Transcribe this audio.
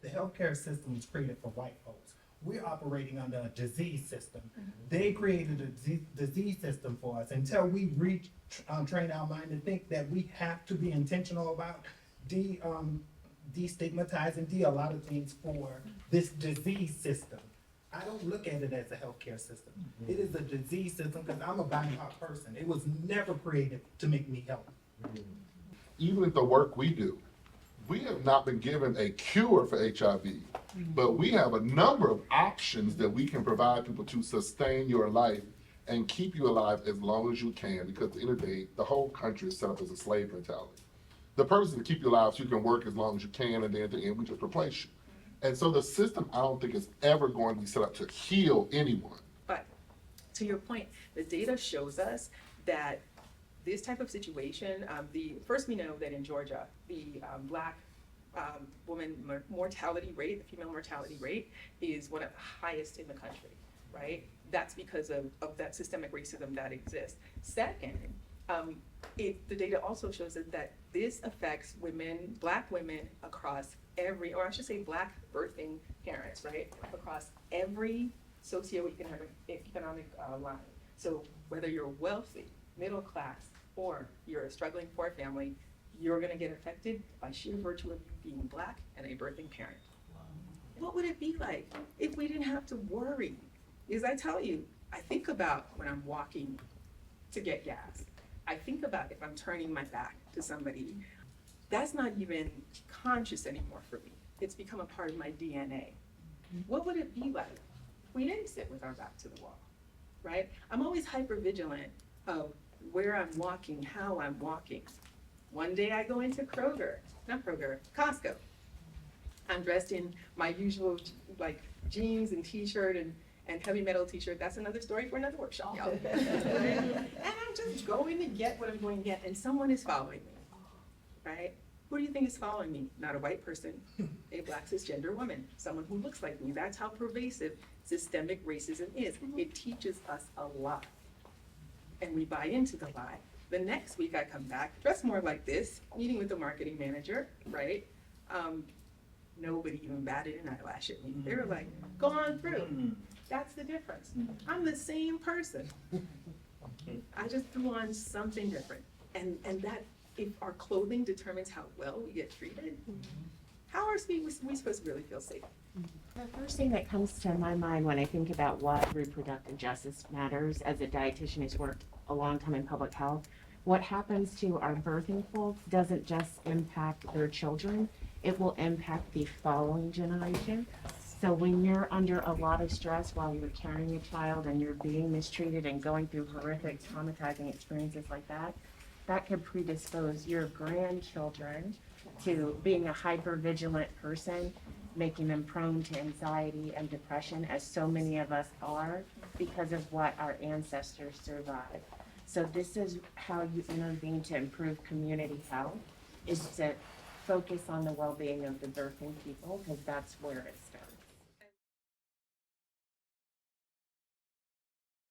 The healthcare system was created for white folks. We're operating under a disease system. They created a disease system for us until we train our mind to think that we have to be intentional about destigmatizing a lot of things for this disease system. I don't look at it as a healthcare system. It is a disease system because I'm a BIPOC person. It was never created to make me healthy. Even the work we do, we have not been given a cure for HIV, but we have a number of options that we can provide people to sustain your life and keep you alive as long as you can, because at the end of the day, the whole country is set up as a slave mentality. The purpose is to keep you alive so you can work as long as you can, and then at the end, we just replace you. And so the system, I don't think, is ever going to be set up to heal anyone. But to your point, the data shows us that this type of situation, first we know that in Georgia, the Black woman mortality rate, the female mortality rate, is one of the highest in the country, right? That's because of that systemic racism that exists. Second, the data also shows us that this affects women, Black women across every, or I should say Black birthing parents, right? Across every socioeconomic line. So whether you're wealthy, middle class, or you're a struggling poor family, you're gonna get affected by sheer virtue of being Black and a birthing parent. What would it be like if we didn't have to worry? Because I tell you, I think about when I'm walking to get gas. I think about if I'm turning my back to somebody. That's not even conscious anymore for me. It's become a part of my DNA. What would it be like if we didn't sit with our back to the wall, right? I'm always hyper vigilant of where I'm walking, how I'm walking. One day I go into Costco. I'm dressed in my usual like jeans and t-shirt and heavy metal t-shirt. That's another story for another workshop, y'all. And I'm just going to get what I'm going to get, and someone is following me, right? Who do you think is following me? Not a white person, a Black cisgender woman, someone who looks like me. That's how pervasive systemic racism is. It teaches us a lot, and we buy into the lie. The next week I come back, dressed more like this, meeting with the marketing manager, right? Nobody even batted an eyelash at me. They were like, go on through. That's the difference. I'm the same person. I just threw on something different. And that, if our clothing determines how well we get treated, how are we supposed to really feel safe? The first thing that comes to my mind when I think about what reproductive justice matters, as a dietitian who's worked a long time in public health, what happens to our birthing folks doesn't just impact their children, it will impact the following generation. So when you're under a lot of stress while you're carrying a child and you're being mistreated and going through horrific, traumatizing experiences like that, that could predispose your grandchildren to being a hyper-vigilant person, making them prone to anxiety and depression, as so many of us are, because of what our ancestors survived. So this is how you intervene to improve community health, is to focus on the well-being of the birthing people, because that's where it starts.